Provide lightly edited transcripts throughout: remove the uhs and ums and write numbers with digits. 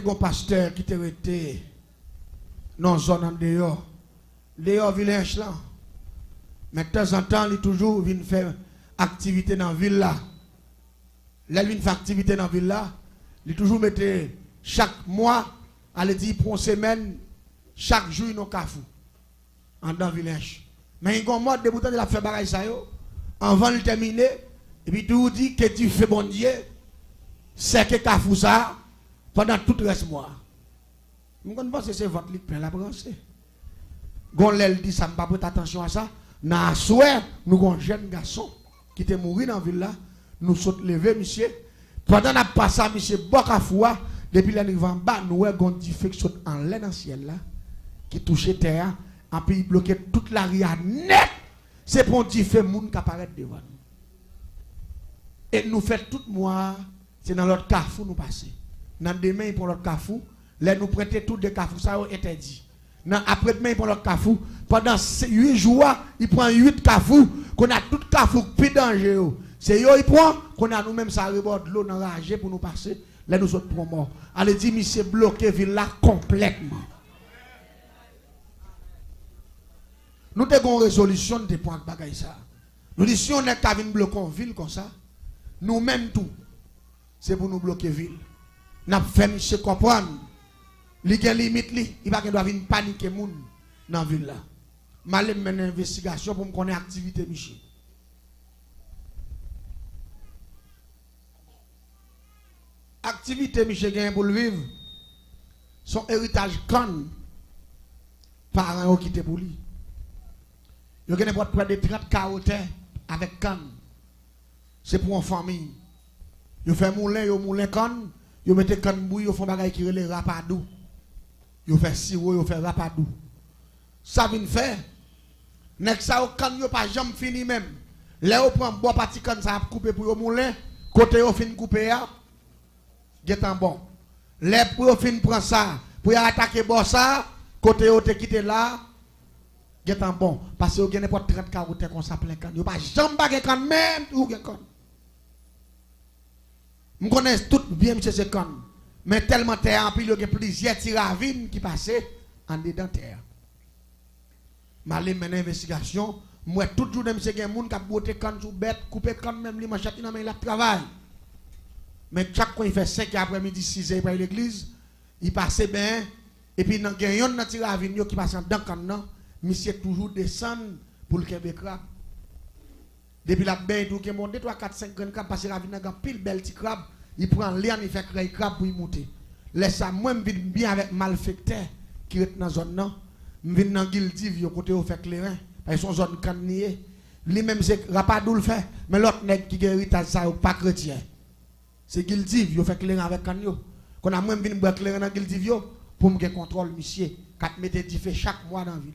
t'es un pasteur qui te été dans zone en dehors. Dehors village là. Mais de temps en temps, il toujours vient faire activité dans la ville là. Là, il vient faire activité dans la ville là. Il toujours mettait chaque mois, allez dire pour une semaine, chaque jour, il y a un cafou. En dans le village. Mais il y a un mode de bouton de la faire bagaille ça yo. Avant de terminer, et puis tout dit que tu fais bon Dieu, c'est que cafou ça pendant tout le reste mois. Je pense que c'est votre lit plein la pensée. Gonlel dit ça, ne pas prêter attention à ça. Dans la soirée, nous avons un jeune garçon qui était mort dans la ville là. Nous sommes levés, monsieur. Pendant qu'on a passé, monsieur, Bokafoua, depuis l'année en bas, nous avons un diffé qui saute en l'air dans le ciel là, qui touche terre, et puis il bloque toute la ria net. C'est pour un diffé monde qui apparaît devant nous. Et nous faisons tout mois, c'est dans l'autre cafou nous passer. Dans demain, pour l'autre cafou, là nous prêtons tout des cafous, ça a été dit. Après-demain, pour l'autre cafou, pendant 8 jours, il prend 8 cafous, qu'on a tout cafou plus dangereux. C'est eux, il prend, qu'on a nous-mêmes, ça reborde l'eau dans la rage pour nous passer. Là, nous autres, pour mort. Allez, dit, monsieur, bloqué ville là complètement. Nous avons une résolution de points de bagaille ça. Nous disons, si on est qu'à venir bloquer une ville comme ça, nous-mêmes tout, c'est pour nous bloquer la ville. Nous avons fait monsieur comprendre. Il y a une limite, il va doit venir paniquer les gens dans la ville là. Je vais mener une investigation pour me connaître l'activité, Michel. Activité, Michel, gagne pour le vivre. Son héritage conne. Parents qui étaient pour lui. Il y a près de 30 carottes avec canne. C'est pour une famille. Il fait moulin canne. Il met canne bouille, il fait des choses qui relèvent rapadou. Il fait sirop, il fait rapadou. Ça vient faire. Nek ça au canne, il pas jamais fini même. Là, on prend bois parti canne, ça a coupé pour le moulin. Côté, on fin couper, c'est bon. Les pour fin prend ça, pour attaquer bois ça, côté, on te quitté là. C'est bon. Parce que vous avez pas 30 carottes comme ça plein canne. Vous pas jamais baguer canne même ou gen canne. Je connais tout bien monsieur ce canne. Mais tellement terre en pile, il y a plusieurs tiravines qui passaient en dedans terre. Je vais mener une investigation. Moi, toujours, monsieur, il y a des gens qui ont boté canne sous bête, coupé canne même, les manchettes, il a travail. Mais chaque fois, il fait 5 après-midi, 6 heures par l'église, il passe bien. Et puis, il y a un tiravine qui passe dans le canne. Monsieur toujours descend pour le Québec crabe. Depuis la bain, il y a 3, 4, 5 grands crabes, parce que la vie a pile belle petit crabe. Il prend l'air, il fait créer crabe pour y monter. Laisse ça, moi, je vis bien avec malfecteur qui est dans la zone. Je vis dans Gildiv, côté où fait clairin. Parce que son zone cannier. Lui-même, c'est Rapadou le fait. Mais l'autre nègre qui guérit ça, pas chrétien. C'est Gildiv, il fait clairin avec canio. Qu'on a même venu boire clairin dans Gildiv pour me contrôle, monsieur. 4 mètres fait chaque mois dans la ville.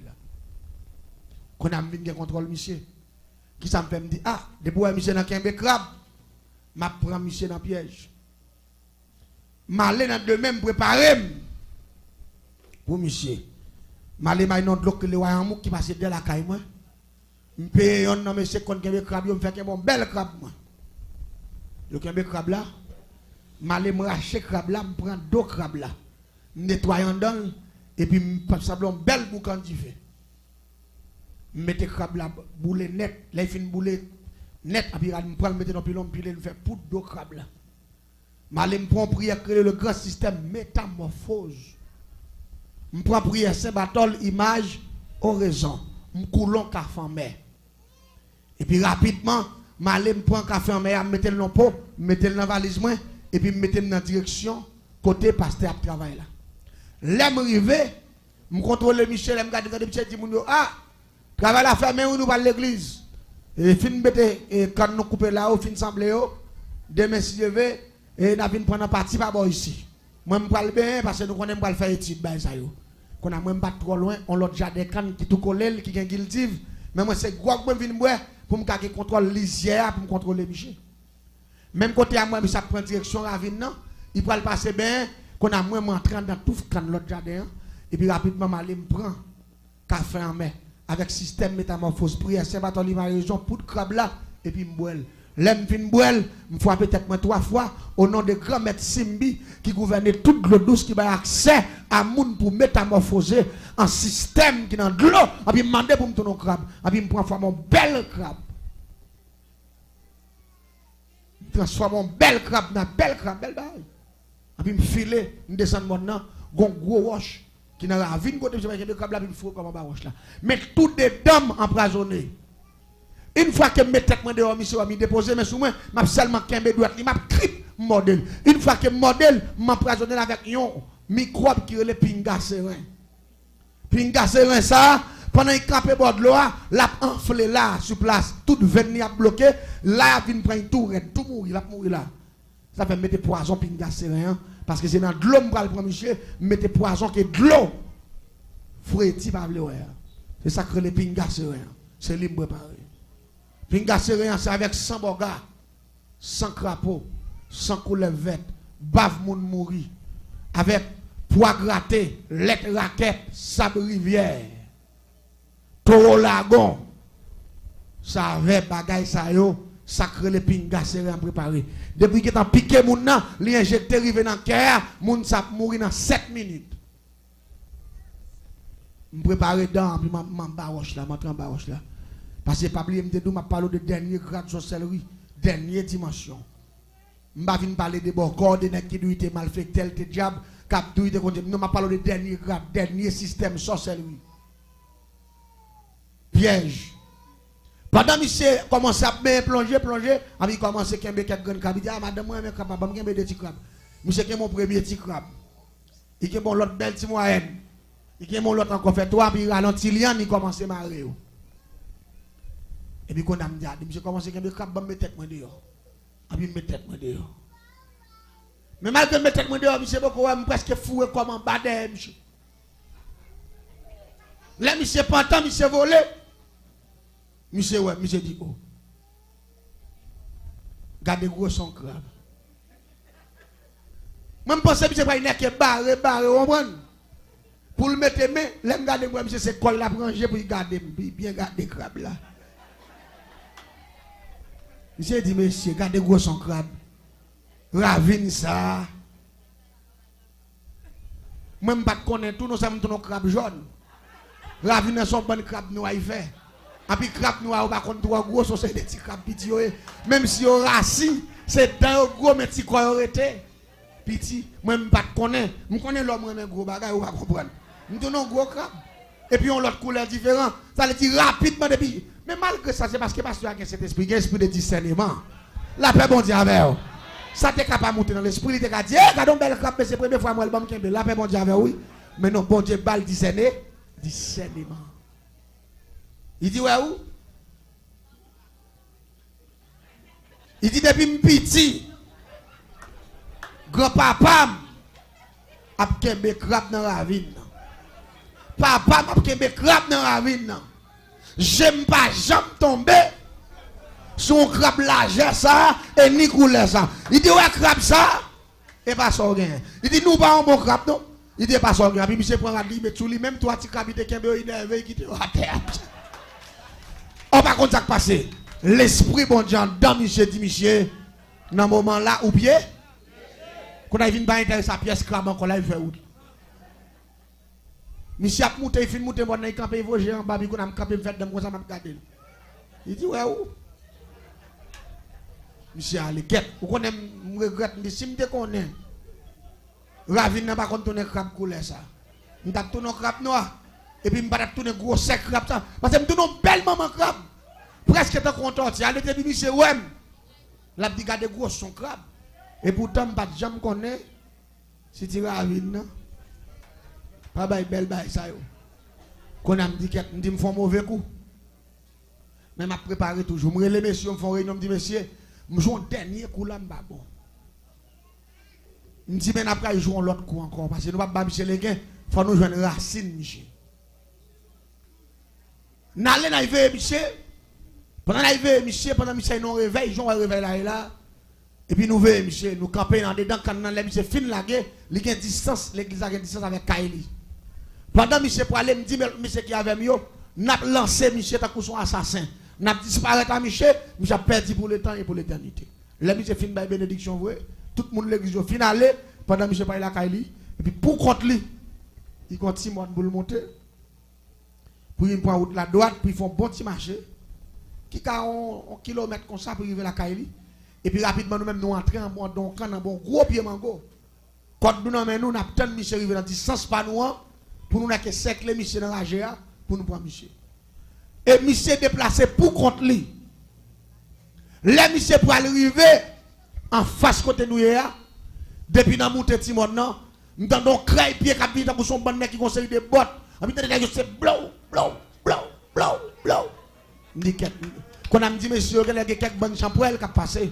Qu'on a venu contrôle, monsieur. Qui ça me fait me dire, ah, depuis que monsieur n'a qu'un crabe, je prends monsieur dans le piège. Je vais dans de même préparer pour monsieur. Je vais dans de l'eau que les royaumes qui passent de la caille. Je paye un homme, monsieur, qu'on a un crabe, je me fais un bel crabe. Je vais un crabe là. Je vais me racheter crabe là, je prends 2 crabes là. Je nettoie dedans et puis je fais un bel boucan de fait. Je mets crabe là, boule net, là il fait une boule net, et puis je prends le mettre dans le pilon, puis je fais poudre de crabe là. Je prends prière créer le grand système métamorphose. Je prends prière Saint-Barthol, image, oraison. Je coulons café en mer. Et puis rapidement, je prends café en mer, je mets le dans pot, je mets le dans la valise, et puis je mets le dans la direction, côté pasteur à travail là. Là, je arrive, je contrôle Michel, je regarde Michel, je dis, ah, travail à faire, mais nous pas l'église. Et fin de quand nous coupons là, fin semblé, demain si je vais, et nous allons prendre partie par ici. Moi, je parle bien parce que nous connaissons pas faire étude. Qu'on a même pas trop loin, on l'autre jardin canne qui tout collé, qui est guiltive. Mais moi, c'est quoi que je viens pour me garder contrôle lisière, pour me contrôler Michel. Même côté à moi, ça prend direction ravine, il peut le passer bien, qu'on a moi entrant dans tout l'autre jardin, et puis rapidement, je prends café en main, avec système métamorphose, prière, Saint-Bartholomew, région, pour de crabe là, et puis je bois. L'aime fin boel, me fois peut-être moi 3 fois au nom de grand maître Simbi qui gouvernait toute l'eau douce qui a accès à moun pour métamorphoser un système qui dans de l'eau. Et puis me demander pour me tourner au crabe. Et puis me prend mon bel crabe. Transforme mon bel crabe dans bel crabe, bel bail. Et puis me filer, me descendre maintenant, gon gros roche qui n'a la vie côté je vais le crabe là puis me faut comme un roche là. Mais tout des dames empoisonnées. Une fois que mes têtes dehors, monsieur, me déposer, mais sous moi, m'a seulement qu'un droite, m'a crip modèle. Une fois que modèle m'empoisonné avec un microbe qui est le pinga serein. Pinga serein ça, pendant qu'il campait bord de l'eau, l'a enflé là, sur place, toute veine a bloqué, là, il vient prendre tout mourir, là, mourir là. Ça fait mettre poison pinga serein, parce que c'est dans de l'eau, je prends monsieur, mettez poison qui est de l'eau. Fouetti par le c'est ça que le pinga serein. C'est libre préparé. Pinga serein, c'est avec 100 bogas, 100 crapauds, 100 couleurs vertes, bave moun mouri, avec pois gratté, lettre raquette, sable rivière, taureau lagon, ça avait bagay ça yo, sacré le pinga serein préparé. Depuis que t'as piqué moun nan, li injecté rive dans cœur, moun sa mouri dans 7 minutes. Me préparer dedans, puis m'en baroche là, m'entrer en baroche là. Parce que pas oublier me parler de dernier grade de sorcellerie, dernière dimension. M'pa vinn parler de bon corps de qui doit être mal fait tel te diable, cap doit être contre non m'a parler de dernier grade, dernier système sorcellerie. Piège. Pendant monsieur commence à plonger, ami commence à kembe quelques grandes crabes, ah madame moi même capable me kembe des petits crabes. Monsieur qui est mon premier petit crabe. Il qui bon l'autre belle petit moyenne. Il qui mon l'autre encore fait toi puis ralenti lian, il commence à marrer. Et puis quand on me dit, monsieur commence à me mettre tête moi dehors. Et puis me tête moi dehors. Mais malgré me tête moi dehors, monsieur beaucoup presque fou comme en bas de monsieur. Là monsieur pantant, monsieur volé. Monsieur ouais, monsieur dit oh. Gardez gros son crabe. Même pense monsieur pas une que barré, on prend. Pour le mettre main, l'aime garder moi monsieur c'est colle la ranger pour garder bien garder crabe là. Monsieur dit, monsieur, gardez gros son crabe. Ravine ça. Même pas connaître tout, nous sommes tous nos crabes jaunes. Ravine son bon crabe noir il fait. Et puis crabe noir, on va contre trois gros, c'est des petits crabes petits. Même si on racine, c'est dans gros, mais petits quoi été. Petit, même pas connaître. Je connais l'homme, un gros bagage, on va comprendre. Nous donnons gros crabe. Et puis on l'autre couleur différente. Ça veut dire rapidement depuis. Mais malgré ça, c'est parce que pasteur a cet esprit, esprit de discernement. La paix bon Dieu avec vous. Ça t'es capable de monter dans l'esprit, il t'a dit, regardons belle crabe, c'est la première fois moi le bon qui la paix bon Dieu avec oui. Mais non, bon Dieu bal discernement. Il dit ouais où? Il dit depuis petit, grand-papa a kembe crabe dans la ravine. Papa m'a kembe crabe dans la ravine. J'aime pas jamais tomber sur un crabe large ça et ni couler ça. Il dit ouais crabe ça et pas ça rien. Il dit nous pas un bon crabe non. Il dit pas ça rien. Puis monsieur prend la dit mais tout lui même toi tu crabe te kembe énervé qui te à terre. On va contre ça passer. L'esprit bon Dieu dans monsieur dit monsieur dans moment là ou bien quand il vient pas intéresser sa pièce crabe encore là il fait où. Monsieur a monté, il fait monter, il a campé, il a campé, il a campé, il a campé, il il dit, ouais, où? Monsieur a les quêtes. Vous connaissez, je regrette, si je connais, Ravine n'a pas tourné crabe couleur ça. Je vais tourner crabe noir. Et puis je vais tourner gros sec crabe ça. Parce que je tourne belle maman crabe. Presque tant content. Il a dit, monsieur, ouais. La dit, garde gros son crabe. Et pourtant, je ne vais jamais connaître si tu es Ravine, non? Pas belle bail ça yo. Quand on me dit que me font mauvais coup. Mais m'a préparé toujours. Moi les messieurs me font réunion me dit monsieur, me joue un dernier coup là m'ba bon. Me dit mais après jouer l'autre coup encore parce que nous pas monsieur les gains, faut nous joindre racine monsieur. N'allez na veille monsieur. Pendant la veille monsieur, pendant monsieur nous réveil, joue réveil là et là. Et puis nous veillons monsieur, nous camper dans dedans quand les monsieur fin la guerre, il y a distance, l'église a une distance avec Kaili. Pendant monsieur pour aller me dit monsieur qui avait mieux, n'a lancé monsieur ta son assassin. n'a disparaître à Michel, Michel a perdu pour le temps et pour l'éternité. Là, Michel fin by bénédiction vrai, tout le monde l'église finale pendant Michel parle la Kaili et puis pour contre lui, il continue pour le monter. Pour il prend route la droite, puis ils font bon petit marché qui a un kilomètre comme ça pour arriver à la Kaili et puis rapidement nous même nous entrer en bon gros pied mango. Quand nous nous n'attendons Michel arriver dans distance pas nous pour nous que cercle Michel dans la GA pour nous prendre Michel. Et Michel déplacé pour contre lui. Là Michel pour arriver en face côté nous depuis dans monter Timon non, nous entendons craie pied qui pour son bon mec qui conseille des bottes. On dit c'est blow. Quand on me dit monsieur il y a quelques bonnes champouelles qui passé.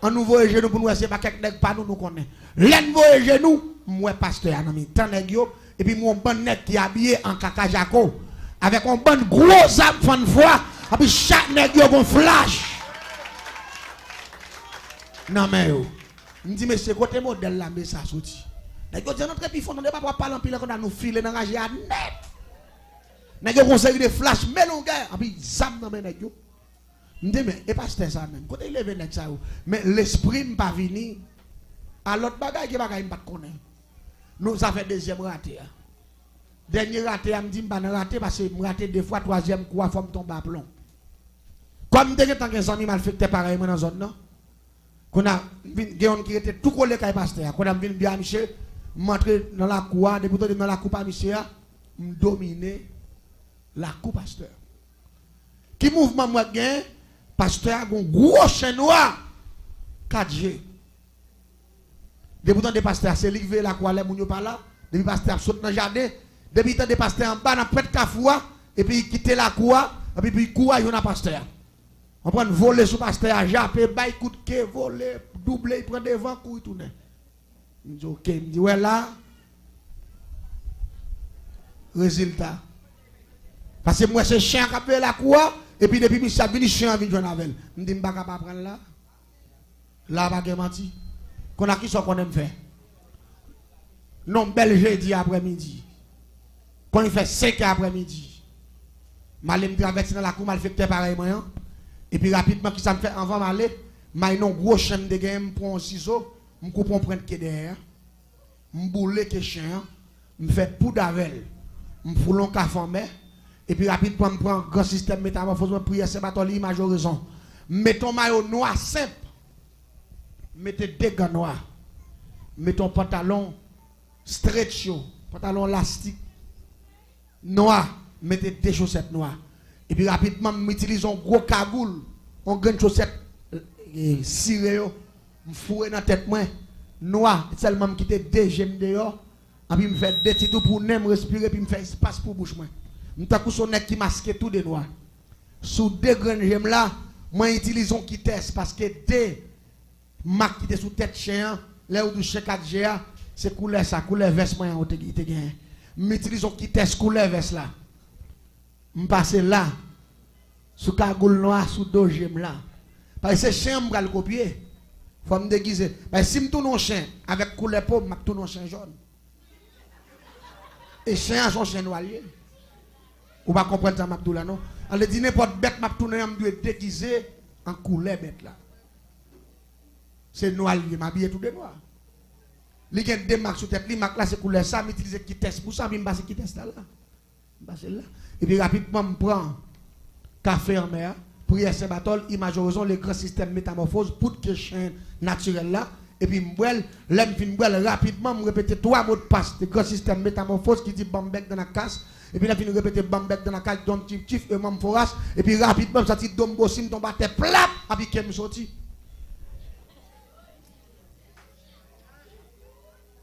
En nouveau genou pour nous c'est pas quelques nèg pas nous connaît. L'envo genou moi pasteur en ami tant nèg yo et puis mon bon nèg qui habillé en caca jaco avec un bon gros âme fan foi et puis chaque nèg yo gon flash. Non mais yo me dit monsieur côté modèle là mais ça sorti. Nèg yo dit notre puis fond on pas parler en pile qu'on a nous filer dans ranger à net. Nèg yo conseil de flash melon gars et puis zam dans nèg yo. Mais et pas ça même. Quand il levé ça mais l'esprit m'pas vini à l'autre bagaille qui bagaille m'pas connaître. Nous ça fait deuxième raté. Dernier raté me dit m'pas raté parce que raté deux fois troisième fois faut me tomber à plomb. Comme dès que tant que amis mal fait pareil dans zone non. Qu'on a géon qui était tout collé kay pasteur. Qu'on a vinn bien Michel m'entrer dans la cour depuis dans la cour pas Michel me dominer la cour pasteur. Qui mouvement moi gain pasteur a un gros chien noir 4G. Depuis temps de pasteur c'est livré la quoi les moun pas là, depuis pasteur saute dans jardin, depuis temps de pasteur en bas dans près de Kafoua et puis il quitte la cour et puis il court yon a pasteur. On prend voler sous pasteur à japper bail coup de quai voler doubler il prend devant courir tourner. Il dit OK, il dit ouais là résultat. Parce que moi c'est chien qui a la cour et puis depuis Michel vini chien vinn joindre avec. Me dit m'pa capable prendre là. Là pas gen menti. Qu'on a qui sont qu'on aime faire. Non bel jeudi après-midi. Quand il fait 5 après-midi. Malem traverser dans la cour mal fait pareil moi. Et puis rapidement qui ça me fait avant m'aller, m'a non gros chien de game pour un ciseau, me coupe on prendre que derrière. Me boule que chien, me fait poudre avec. Me foulon ka formé. Et puis rapidement me prend grand système métamorphose me prière c'est batoli majoraison. Mettons maillot noir simple. Mettez deux gants noirs. Mettons pantalon stretch, pantalon élastique noir, mettez deux chaussettes noires. Et puis rapidement m'utilise un gros cagoule, on gagne chaussettes ciré me fouer dans tête moi noir, seulement me quitter deux gemmes dehors, et puis me faire deux petits pour me respirer puis me faire espace pour bouche moi. M'ta coup son nez qui masque tout de noir. Sous deux grandes gemmes là, moi utilise un qui teste parce que deux marque qui était sous tête chien, là où du chien 4G, c'est couleur ça, couleur veste moi on te gagne. M'utilise un qui teste couleur veste là. M'passe là sous cagoule noir sous deux gemmes là. Parce que c'est chien m'pa le copier. Faut me déguiser. Parce que si m'tourne un chien avec couleur peau, m'a tourne un chien jaune. Et chien son chien noir. Ou pas comprendre ça m'abdou là non. On le dit n'importe bête m'a tourner me doit déguiser en couleur bête là. C'est noir il m'habille tout de noir. Li gen deux marques sur tête, li marque là c'est couleur ça, m'utiliser qui teste pour ça, me passer qui teste là. Passer là. Et puis rapidement me prend café en mer, prière Saint-Barthol, image horizon le grand système métamorphose pour que chien naturel là et puis m'boel, l'aime fin m'boel rapidement me répéter trois mots de passe, le grand système métamorphose qui dit bambek dans la casse et puis là fin répéter bambek dans la casse don tif et mam foras et puis rapidement ça dit dombo sim tombe à terre plap et puis qu'elle me sorti.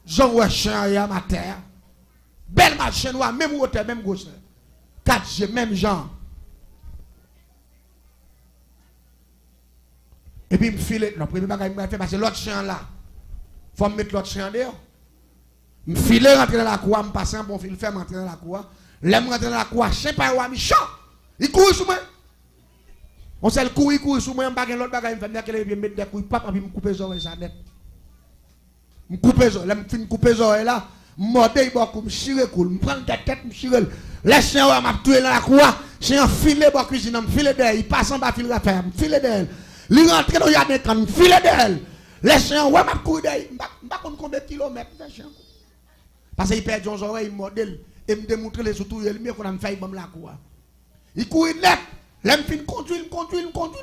Jean ouais chien à ma terre. Belle machine noire, même hauteur, même gauche. 4G, même genre. Et puis, me file, le premier bagage que je fais, parce que l'autre chien là, il faut me mettre l'autre chien dehors. Me file, rentrer dans la cour, me passer un bon fil, faire rentrer dans la cour. L'aime rentrer dans la cour, chien pas ou méchant. Il court sur moi. On sait le court, il court sur moi, je ne l'autre bagage, je vais mettre des couilles, papa, puis me couper les oreilles, ça net. Me couper les oreilles, me couper les oreilles là, me morder, me chire, me prendre la tête, me chire. Les chiens m'a tué dans la cour, chien filé dans la cuisine, me filé d'elle, il passe en bas fil raffaire, me filé d'elle. Il rentre dans le jardin quand me filé d'elle. Les chiens ouais m'a couru d'elle, m'a combien de kilomètres les chiens. Parce qu'il perd son oreille modèle et me démontrer les surtout il mieux qu'on a fait dans la cour. Il court net, l'aime fin conduire,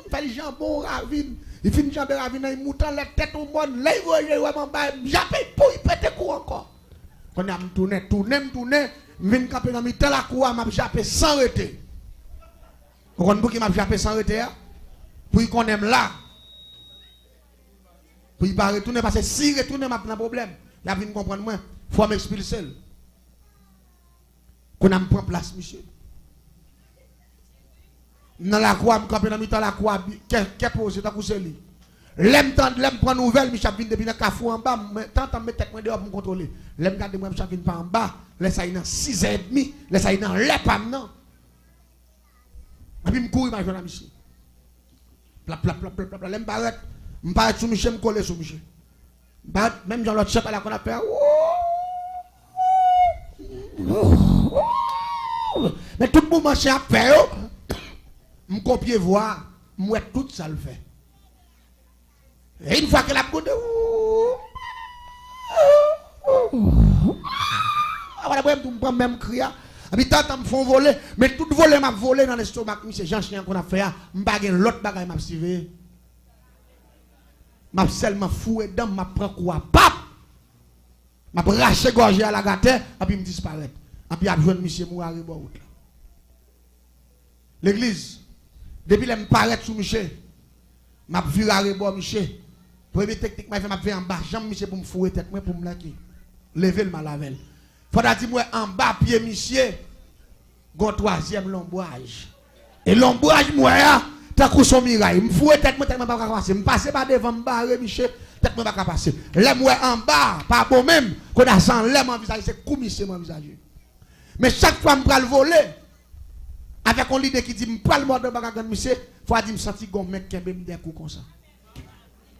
fait les jambons ravine. Il finit jambe ravine, il mouton la tête au monde, là il voit vraiment bas, j'appelle pour il pète coup encore. Quand on a tourné, vient camper dans mi-temps la cour, m'a jappé sans arrêter. Vous comprenez pour qui m'a jappé sans arrêter? Pour qu'on aime là. Pour il pas retourner parce que si retourner m'a un problème. Il a venu comprendre moi, faut m'expulser. Qu'on a prend place monsieur. Dans la cour, me camper dans mi-temps la cour, qu'est posé ta couche lui. L'aime prendre nouvelle, Michel vient depuis le cafou en bas, tant me tête moi dehors pour contrôler. L'aime garder moi Michel vient pas en bas, laisse aller dans 6h30, laisse aller dans les pam non. Et puis me courir ma jeune Michel. Plap l'aime barrette, me paraît sous Michel, me coller sous Michel. Même dans l'autre chef là qu'on a fait. Mais tout le monde marche à faire. Me copier voir, moi tout ça le fait. Et une fois que la côte voilà, même crier. Habitant me font voler, mais tout voler m'a volé dans l'estomac, c'est Jean chien qu'on a fait, m'baguer l'autre bagaille m'a suivi. M'a seulement foué dedans, m'a prend quoi pap. M'a raché gorgé à la gâte et puis me disparaître. Et puis a joindre monsieur Mouari route. L'église depuis elle me paraît sous monsieur. M'a viré à rebord monsieur. Première technique m'a fait en bas, jambe monsieur pour me fouer tête moi pour me laquer. Lever le malavel. Faudra dire moi en bas pied monsieur. Gon troisième l'ombrage. Et l'ombrage moi tant que son miraille, me fouet tête moi tellement pas passer. Me passer pas devant me barrer monsieur, tête moi pas passer. Là moi en bas, pas bon même, qu'on a sans l'aime en visage, c'est comme monsieur mon visage. Mais chaque fois me pral voler avec un leader qui dit me pral mort de bagarre monsieur, faut dire me sentir gon mec qui me des coups comme ça.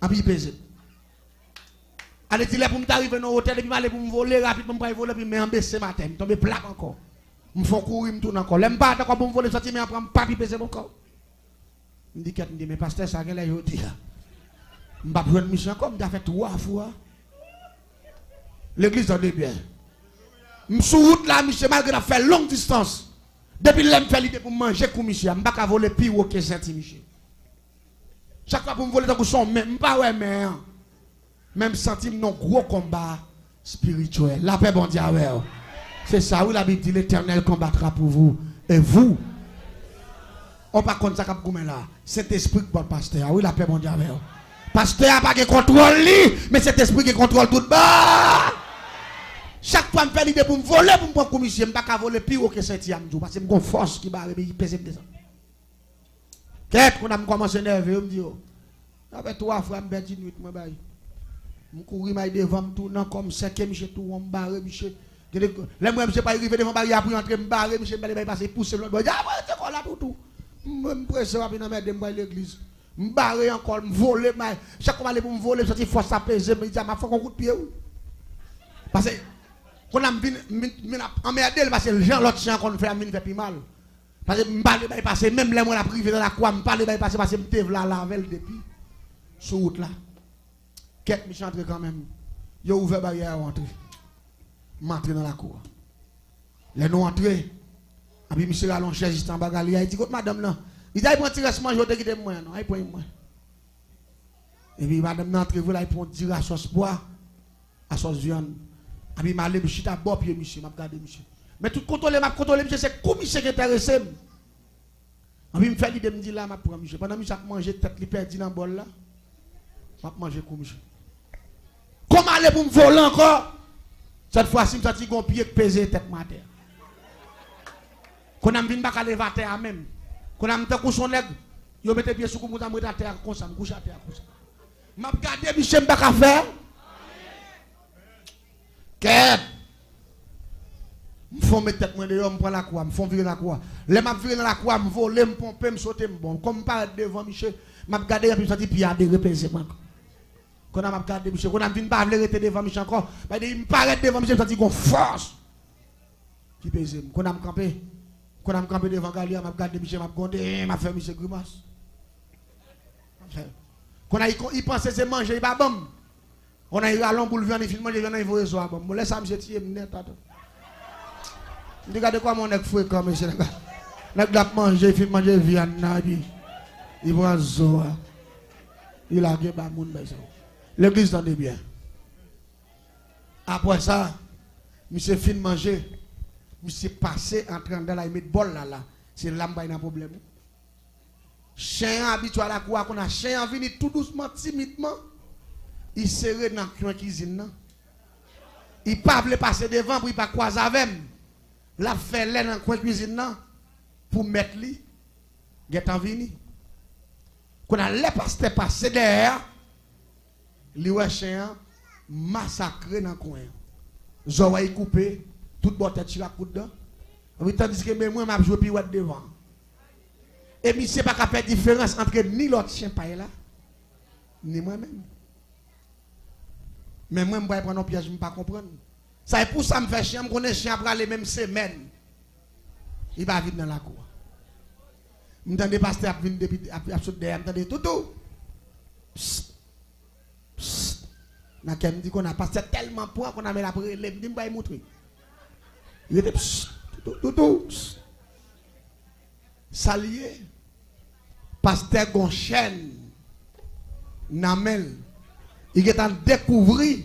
En puis pesé. Allez dire pour me arriver dans l'hôtel et puis aller pour me voler rapidement pour voler puis me baisser matin, me tomber plaque encore. Me font courir me tourner encore. L'aime pas d'accord pour me voler sortir mais après me pas peser mon corps. Me dit qu'elle me dit mais pasteur ça qu'elle a dit. Me pas prendre mission comme t'as fait 3 fois. L'église en est bien. Me sur route là monsieur malgré fait longue distance. Depuis l'aime fait l'idée pour manger comme monsieur, me pas voler pire que senti monsieur. Chaque fois pour me voler dans son même pas ouais mais même senti non gros combat spirituel. La paix bon Dieu avec. C'est ça où la Bible dit l'Éternel combattra pour vous et vous. On pas contre ça cap comme là. Cet esprit pour le pasteur. Oui la paix bon Dieu avec. Pasteur a pas de contrôle lui, mais cet esprit qui contrôle tout bas. Chaque fois me fait l'idée pour me voler pour me prendre comme monsieur, me pas voler pire que senti amdou parce que me gon force qui barre il pèse descend. Qu'est-ce qu'on a commencé à nerver, me dit avec 3 fois me perdre nuit moi bail. Je courir mal devant me tournant comme 5e monsieur tout on barre monsieur. Les moi monsieur pas arrivé devant barrière pour entrer me barrer monsieur pas passer pousser l'autre boy. Ah ouais, c'est quoi là pour tout. Me presse rapide dans mettre dans l'église. Me barrer encore me voler mal. Chaque fois aller pour me voler sortir force à peser me dit m'a fait un coup de pied. Parce que quand on a emmerdé parce que les gens l'autre chien qu'on fait me fait plus mal. Parce que me parler passer même les moi la privé dans la croix me parler passer parce que me tève là lavel depuis sur route là. Quelques me chanter quand même. Yo ouvert barrière à entrer. M'entrer dans la cour. Les nous entrer. Et puis monsieur allons chercher juste en bagarre, il dit madame là, il dit prend tirer ce manger qui moi non, il prend moi. Et puis madame n'entre vous là il prend tirer à sauce bois, à sauce viande. Et puis m'aller me chita bord pied monsieur, m'a regarder monsieur. Mais tout contrôler monsieur c'est comme monsieur qui intéressé. Et puis me fait l'idée me dit là m'a prend monsieur. Pendant monsieur a mangé tête li perdu dans bol là. M'a manger comme monsieur. Comment aller pour me voler encore? Cette fois-ci, je me sens un pied pesé tête ma terre. Quand on vient pas lever à terre même. Quand on a couché son leg, yo mette pied sur moi à terre comme ça, me couche à terre comme ça. M'a regardé monsieur pas faire. Qu'est? Me font mettre tête moi dehors, me prend la croix, me font virer la croix. Les m'a virer dans la croix, me voler, me pomper, me sauter, me bon. Comme pas devant monsieur, m'a regardé et puis senti pied à repéser moi. Quand on a regardé monsieur, quand on vient pas arrêter devant monsieur encore, il me paraît devant monsieur, me senti une force. qui pèse. Quand on a campé, devant Galia, m'a regardé Michel, m'a gondé, m'a fait Michel grimace. Quand il pensait c'est manger, il pas bon. On a eu à l'ombre pour le viande, il filme manger, il faut résoudre bon. Moi laisse ça Michel tirer net attends. Regardez quoi mon nèg fouet comme Michel. Nèg l'a manger, il filme manger viande na dit. Il prend zo. Il a gagné ba moun ba ça. L'église tendez bien. Après ça, monsieur fin manger. Monsieur passé en train de la mettre bol là. C'est là qu'il y a un problème. Chien habitué à la cour, qu'on a chien venu tout doucement, timidement. Il serre dans la cuisine. Il ne peut pas passer devant pour ne pas croiser avec lui. La fait l'air dans la cuisine pour mettre lui. Il est venu. Quand on a les pasteurs passer derrière, il y a un chien massacré dans le coin. Zoé coupé. Tout bon tête sur la coude dedans. Tandis que moi, je joue pirouette devant. Et je ne sais pas qu'à faire différence entre ni l'autre chien pas là, ni moi-même. Mais moi, je ne vais pas prendre un piège, je ne vais pas comprendre. Ça est pour ça que je me fais chien, je connais chien après les mêmes semaines. Il va vite dans la cour. Je me dis, pasteur, il vient depuis derrière, je me dis, tout. Psst. Psst. Je me dis qu'on a passé tellement poids qu'on a mis la prélève, je me dis, je vais montrer. Il était tout. Salier. Pasteur Gonchen. Namel. Il est en découvrir.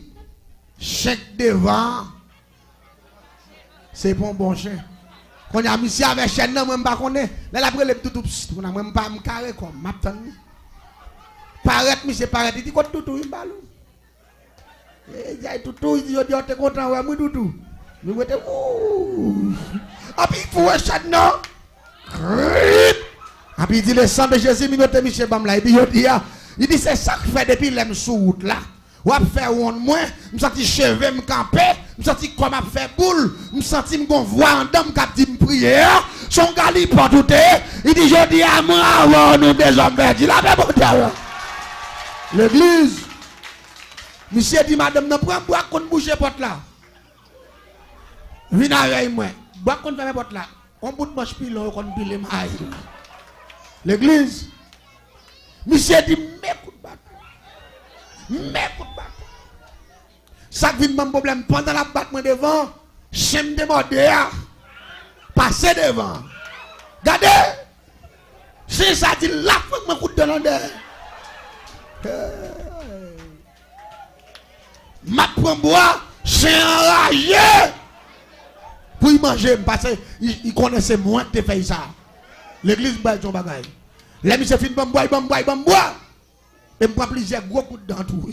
Chèque devant. C'est pour bon chien. Quand il y a mis avec chien, non, je ne sais pas. Là, la prélève tout. On n'a même pas un carré comme. M'attends. Paraît, monsieur, paraît. Il dit, quoi, tout, il balou. Il dit, il dit, tu es content, ouais, moi, tout. Nous mettons. Et puis il faut un chat non. Et puis il dit le sang de Jésus, il Michel Bamla. Il dit c'est ça que fait depuis l'aime sous route là. Ou à faire one moins, je me sens cheveux me camper, je me sens comme à faire boule, je me sens me voix en dame qui dit me prier. Son gars il porte tout. Il dit je dis à moi avant nous des hommes perdus. La même bonne. L'église. Monsieur dit madame ne prend pas qu'on bouge porte là. Viens avec moi. Bois qu'on fait mes portes là. On bout de manche pilon qu'on pile maille. L'église. Monsieur dit mais coup de batte. Ça vient de mon problème pendant la batte devant. J'aime demander passer devant. Regardez. C'est ça dit là faut me coup de l'endeur. Ma prend bois, c'est enragé. Pour y manger, parce qu'il connaissait moins que tu fais ça. L'église bat son bagage. Les monsieur fin bon bois. Et me prend plusieurs gros coups de dents tout.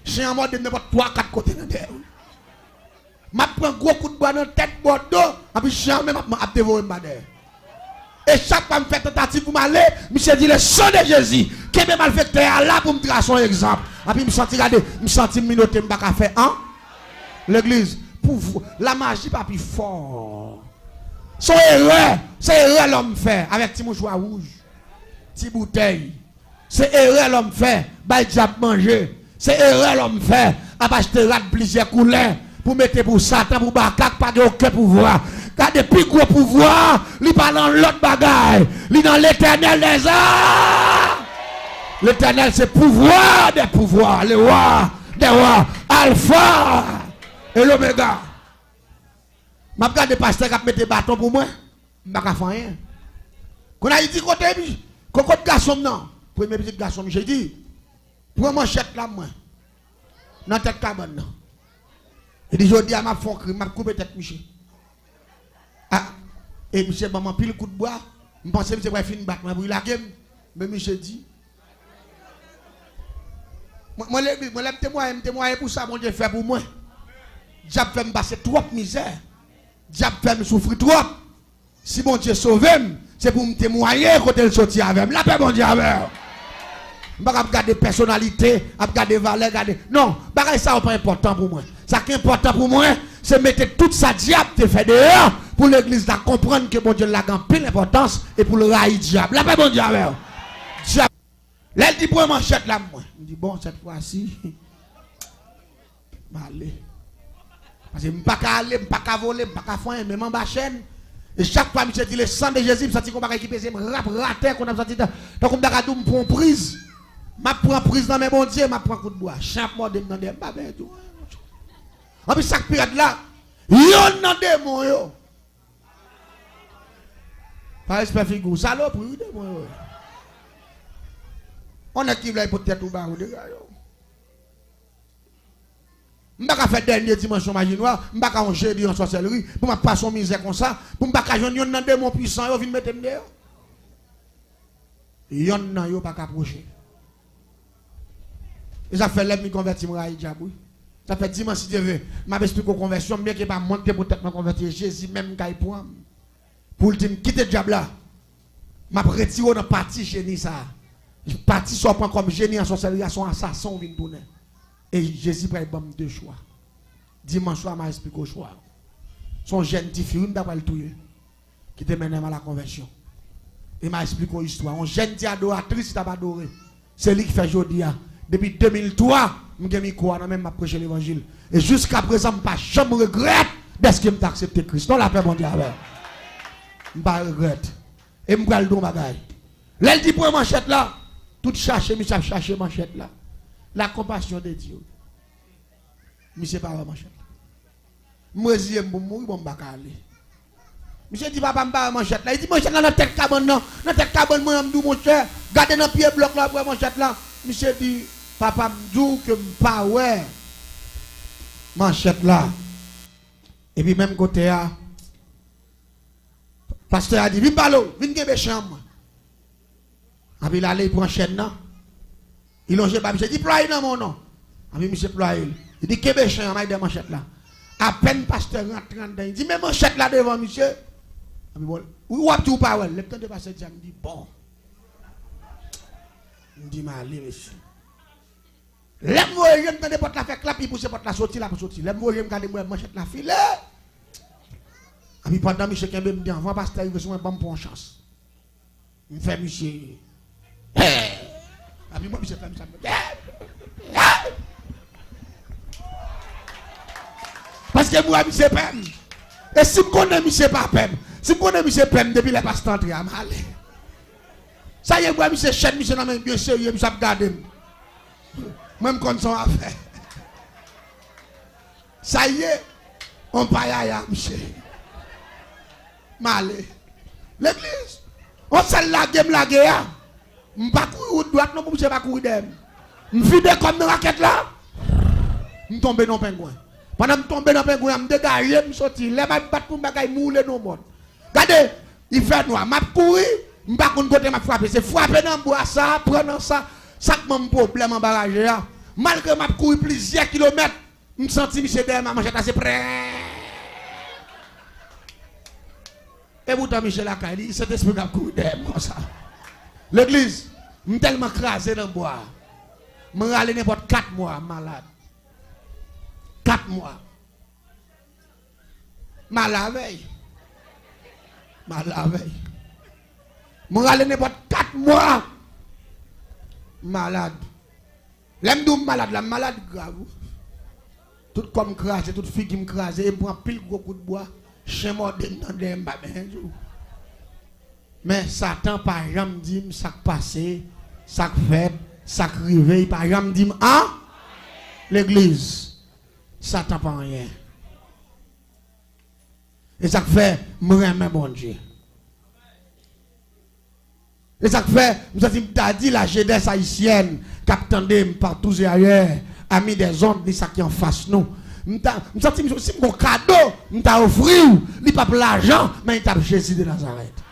J'ai en mode de n'importe 3-4 côtés dans terre. M'a prend gros coup de bois dans tête bordeaux, et puis j'ai même à dévorer ma terre. Et chaque fois me fait tentative pour m'aller, monsieur dit le sang de Jésus, qui est malfecteur là pour me tracer un exemple. Et puis me sentir regarder, me sentir minoté, me pas faire hein? L'église. La magie pas plus fort. Son erreur, c'est erreur l'homme fait avec petit mouchoir rouge, petit bouteille. C'est erreur l'homme fait, bah diable manger. C'est erreur l'homme fait, à acheter plusieurs couleurs pour mettre pour Satan, pour Bakak, pas de aucun pouvoir. Car depuis gros pouvoir, il pas dans l'autre bagaille, il dans l'éternel des arts. L'éternel c'est pouvoir des pouvoirs, le roi des rois, Alpha. Et l'oméga. Je regarde le pasteur qui met des bâtons pour moi. Je ne vais pas faire rien. Quand il dit côté, côté garçon, non. Premier petit garçon, j'ai dit, prends mon chèque là, moi. Dans tête cabane. Il dit, je dis à ma fond, je vais couper tête, monsieur. Ah, et monsieur, maman, pile le coup de bois. Je pense que monsieur va finir battre, mais il a game. Mais monsieur dit, moi, je témoigne pour ça, mon Dieu fait pour moi. Diable fait me passer trop de misère. Diable fait me souffrir trop. Si mon Dieu sauve, c'est pour me témoigner quand il sortit avec moi. La paix, mon Dieu, avec moi. Je ne vais pas regarder personnalité, regarder valeur, regarder. Non, ça n'est pas important pour moi. Ce qui est important pour moi, c'est mettre toute sa diable te fait dehors pour l'église de comprendre que mon Dieu l'a pile l'importance et pour le railler diable. La paix, mon Dieu, avec moi. Diable. Là, il dit pour manchette là, moi. Je dis bon, cette fois-ci, allez. Parce que je ne peux pas aller, je ne peux pas voler, je ne peux pas faire, même en bas chaîne. Et chaque fois, je dis le sang de Jésus, je sens qu'on va équiper, je me rater, qu'on a senti, donc on me dit, je prends prise. Je prends prise dans mes bons dieux, je prends coup de bois. Chaque mois, je me dis, tout. En plus, chaque période là, il y a un démon, yo. Par respect, figure, salope, oui, démon, yo. On a qui veut pour tête ou bas, yo. Je ne vais pas faire dernier dimanche magie noire, je ne vais pas faire jeudi en sorcellerie, pour ne pas passer misère comme ça, pour ne pas faire un démon puissant, il vient mettre dehors. Il y a un pas approcher. Et ça fait l'homme qui convertit à Djabou. Ça fait dimanche si Dieu veut. Je vais expliquer aux conversions, bien que pas monter pour tête convertir Jésus même qui pour le dire quitter Diable là. Je vais retirer dans partie génie ça. Partie soit pas comme génie en sorcellerie, son assassin vient tourner. Et Jésus prend deux choix. Dimanche soir, m'a expliqué au choix. Son jeune petit fille, d'après le tuer, qui te mène à la conversion. Et m'a expliqué une histoire. Un jeune petit adoratrice qui t'a adoré. C'est lui qui fait aujourd'hui. Depuis 2003, je me crois, même m'a prêché l'évangile. Et jusqu'à présent, je ne jamais regrette d'être que je accepté Christ. Non, la paix mondiale. Je ne regrette. Et je vais le don bagaille. L'elle dit pour manchette là, tout chercher, je chercher manchette là. La compassion de Dieu. Monsieur pas manchette. Moi je pour mourir bon aller. Monsieur dit papa pas manchette là. Il dit manchette là dans tête cabane non. Dans tête cabane moi me mon cher, gardez dans pied bloc là pour manchette là. Monsieur dit papa me dit que pas ouais. Manchette là. Et puis même côté là pasteur a dit viens balo, viens gebe chambre. A puis il allait pour chaîne là. Il longe pas monsieur dit ploie dans mon nom. A puis monsieur ploie. Il dit kebe chambre avec des manchettes là. À peine pasteur rentre dedans, il dit mais manchette là devant monsieur. A puis bon, ou tout pas ouais, le temps de passer dit me dit bon. Il dit mais allez monsieur. L'aime moi je me tande porte la fait clap, il pousse porte la sortir là pour sortir. L'aime moi je me regarder moi manchette la filet. A puis pendant monsieur Kembe me dit avant pasteur il veut son bon pour chance. Il fait monsieur. A puis moi monsieur fait ça. Parce que moi monsieur pem. Et si me connais monsieur pas pem, si me connais monsieur pem depuis les pasteur entré à mal. Ça y est moi monsieur chaîne monsieur nan bien sérieux monsieur regarder. Même quand son affaire. Ça y est, on paye à monsieur. Malé. L'église. On s'est la guerre. Je ne vais pas courir droite, non, je ne vais pas courir d'aime. Je suis fidèle comme une raquette là. Je tombe dans le pingouin. Pendant que je tombe dans le pingouin, je me dégage, je me sortis. Les mains battent pour me mouler dans le monde. Regardez, il fait noir. Je courir, je ne vais pas côté ma frapper. C'est frapper dans le bois, ça, prendre ça. Ça qui m'a problème en barrage. Malgré que je courir plusieurs kilomètres, je me sens monsieur derrière ma manchette assez près. Et pourtant, Michel Akali, cet esprit qui a couru derrière comme ça. L'église, je suis tellement crasé dans le bois. Je suis allé n'importe 4 mois malade. 4 mois. Malade veille. Malade veille. Je suis allé n'importe 4 mois. Malade. L'aime malade, la malade grave. Tout comme crasé, toute fille qui me crase, et prend pile gros coup de bois. Chien mort dans des mbabins. Mais Satan, par exemple, dit ça passé, ça fait, ça réveille, par exemple, dit ah, l'église, Satan pas rien. Et ça fait, moi, mon Dieu. Et ça fait, nous avons dit la jeunesse haïtienne, qu'attendait partout et ailleurs, amis des ondes, ni ça qui en face nous. Nous avons dit, si mon cadeau, nous avons offert, il n'y a pas l'argent, mais il a Jésus de Nazareth.